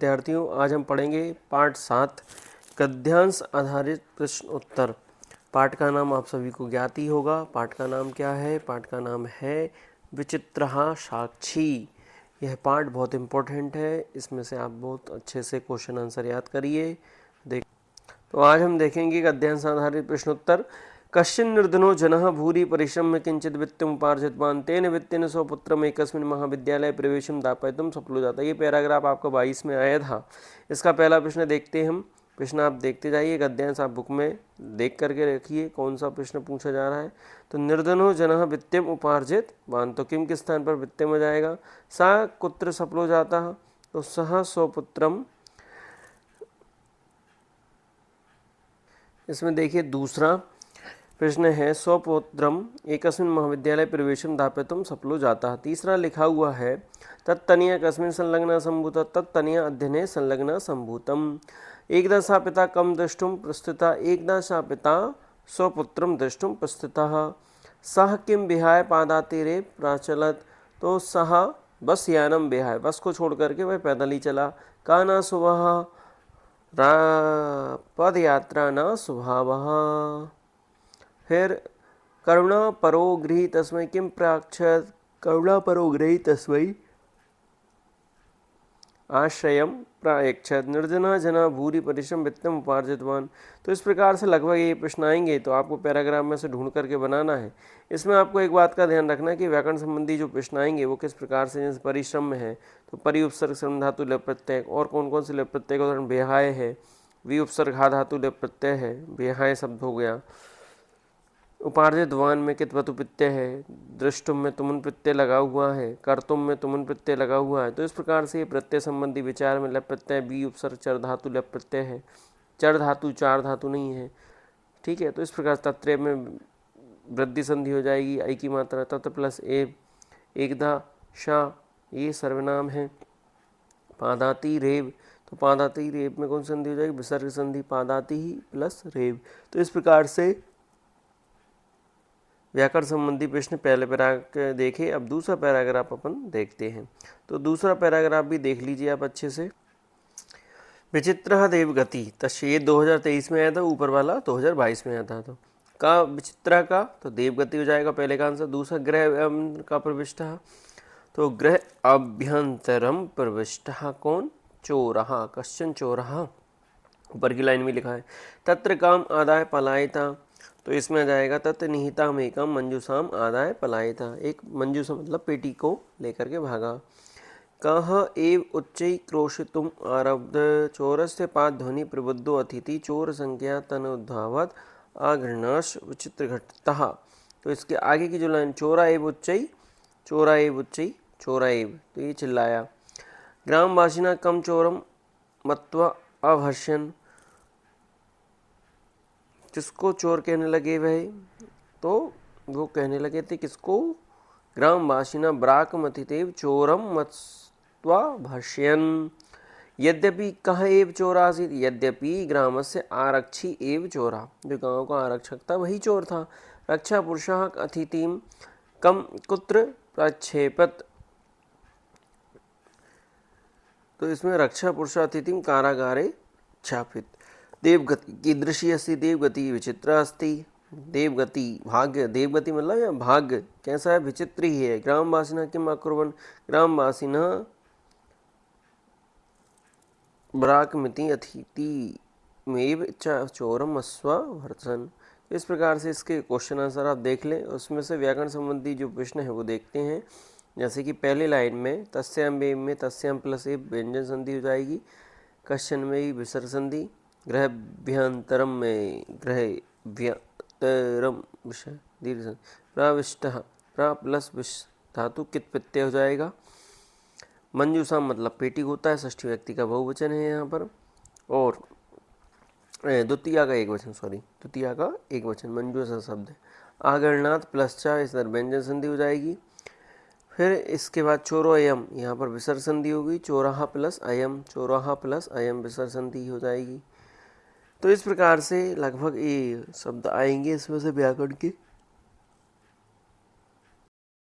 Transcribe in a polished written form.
विद्यार्थियों, आज हम पढ़ेंगे पाठ 7 गद्यांश आधारित प्रश्न उत्तर। पाठ का नाम आप सभी को ज्ञात ही होगा। पाठ का नाम क्या है? पाठ का नाम है विचित्रहा साक्षी। यह पाठ बहुत इम्पोर्टेंट है, इसमें से आप बहुत अच्छे से क्वेश्चन आंसर याद करिए। तो आज हम देखेंगे गद्यांश आधारित प्रश्न उत्तर। कश्चिन निर्धनो जनः भूरि परिश्रम्य किंचित वित्तमुपार्जितवान् तेन वित्तेन स्वपुत्रम् एकस्मिन् महाविद्यालये प्रवेशं दापयितुं सफलो जाता। ये पैराग्राफ आपका 22 में आया था। इसका पहला प्रश्न देखते हैं हम। प्रश्न आप देखते जाइए, गद्यांश आप बुक में देख करके रखिए कौन सा प्रश्न पूछा जा रहा है। तो निर्धनो जनः वित्तम उपार्जितवान्, तो किम किस स्थान पर वित्त में जाएगा? सा कुत्र सफलो जाता, तो सह स्वपुत्रम। इसमें देखिए दूसरा प्रश्न है स्वपुत्रम एकस्मिन् महाविद्यालय प्रवेशं दापयितुं सफलो जाता। तीसरा लिखा हुआ है तत्तनिया कस्मिन् संलग्न संभूत तत्तनिया अध्ययने संलग्न संभूतम। एकदा सा पिता कम द्रष्टुं प्रस्थिता एकदा सा पिता स्वपुत्रं द्रष्टुं प्रस्थितः। सः किं विहाय पादातिरे प्राचलत्, तो सः बस यानम विहाय, बस को छोड़ करके वह पैदल ही चला। का न सुबह पद यात्रा न स्वभावः। फिर करुणा परो गृही तस्मै किं प्राक्षत, करुणा परो गृही तस्मै आश्रयम प्रायक्षत। निर्जना जना भूरि परिश्रम वित्तम उपार्जितवान। तो इस प्रकार से लगभग ये प्रश्न आएंगे, तो आपको पैराग्राफ में से ढूंढ करके बनाना है। इसमें आपको एक बात का ध्यान रखना है कि व्याकरण संबंधी जो प्रश्न आएंगे वो किस प्रकार से, जैसे परिश्रम में है तो परि उपसर्ग श्रम धातु लय प्रत्यय, और कौन कौन से लय प्रत्यय का उदाहरण बेहाय है, वि उपसर्ग हा धातु लय प्रत्यय है, बेहाय शब्द हो गया। उपार्जित वान में कित वतु प्रत्यय है, दृष्टुम में तुमुन प्रत्यय लगा हुआ है, कर्तुम में तुमुन प्रत्यय लगा हुआ है। तो इस प्रकार से ये प्रत्यय संबंधी विचार में लय प्रत्यय बी उपसर्ग चर धातु लय प्रत्यय है, चर धातु चार धातु नहीं है, ठीक है। तो इस प्रकार तत्त्रय में वृद्धि संधि हो जाएगी, आई की मात्रा तत्र प्लस ए, एकदा शा ये सर्वनाम है। पादाति रेव, तो पादाति रेव में कौन संधि हो जाएगी? विसर्ग संधि, पादाति ही प्लस रेव। तो इस प्रकार से व्याकरण संबंधी प्रश्न पहले पैराग्राफ देखे। अब दूसरा पैराग्राफ अपन देखते हैं। तो दूसरा पैराग्राफ भी देख लीजिए आप अच्छे से। विचित्र देवगति, तस् ये 2023 में आया था, ऊपर वाला 2022 में आया था। तो का विचित्र का तो देवगति हो जाएगा पहले का आंसर। दूसरा ग्रह का प्रविष्ट, तो ग्रह अभ्यंतरम प्रविष्ट कौन? चोरहा, कश्चन चोरहा। ऊपर की लाइन में लिखा है तत्र काम आदाय पलायता, तो इसमें आ जाएगा तत् निहिता में एकम मंजूसाम आदाय पलायता। एक मंजूसा मतलब पेटी को लेकर के भागा। कह एव उच्चै क्रोशितुम आरब्ध, चोरस्य पाद ध्वनि प्रबुद्धो अतिथि चोर संख्या तनुद्धावत अघृणश विचित्र घटतः। तो इसके आगे की जो लाइन चोरा एव उच्चै, चोरा एव उच्चै, चोरा एव, तो ये चिल्लाया। ग्रामवासिना कम चोरम मत्वा अभर्ष्यन्, किसको चोर कहने लगे वह? तो वो कहने लगे थे किसको? ग्रामवासिना ब्राकमतितेव चोरम मत्वा भर्ष्यन्। यद्यपि कह एव चोरासीत्, यद्यपि ग्रामस्य आरक्षी एव चोरा, जो गांव का आरक्षक था वही चोर था। रक्षा पुरुषः अतिथिं कम कुत्र प्रक्षेपत, तो इसमें रक्षा पुरुष अतिथिं कारागारे छापित। देवगति कीदृशी अस्ति, देवगति विचित्र अस्ति। देवगति भाग्य, देवगति मतलब या भाग्य कैसा है? विचित्र ही है। ग्रामवासिनः किम अकुर्वन्, ग्रामवासिनः ब्राकमिति अतिथि मेव च चोरम अस्वा भर्सन। इस प्रकार से इसके क्वेश्चन आंसर आप देख लें। उसमें से व्याकरण संबंधी जो प्रश्न है वो देखते हैं। जैसे कि पहले लाइन में तस्याम बेम में तस्याम प्लस ए व्यंजन संधि हो जाएगी, कश्चन में ही विसर्ग संधि, ग्रहभ्यंतरम में ग्रहभ्यंतरम विषय दीर्घ प्रविष्ट, प्र प्लस विष धातु कित प्रत्यय हो जाएगा। मंजूसा मतलब पेटी होता है, षष्ठी व्यक्ति का बहुवचन है यहाँ पर, और द्वितीया का एक वचन, द्वितीया का एक वचन मंजूसा शब्द है। आगरनाथ प्लस चा, इस तरह व्यंजन संधि हो जाएगी। फिर इसके बाद चोरो अयम, यहाँ पर विसर्ग संधि होगी, चोराहा प्लस अयम, चोराहा प्लस अयम विसर्ग संधि हो जाएगी। तो इस प्रकार से लगभग ये शब्द आएंगे इसमें से व्याकरण के।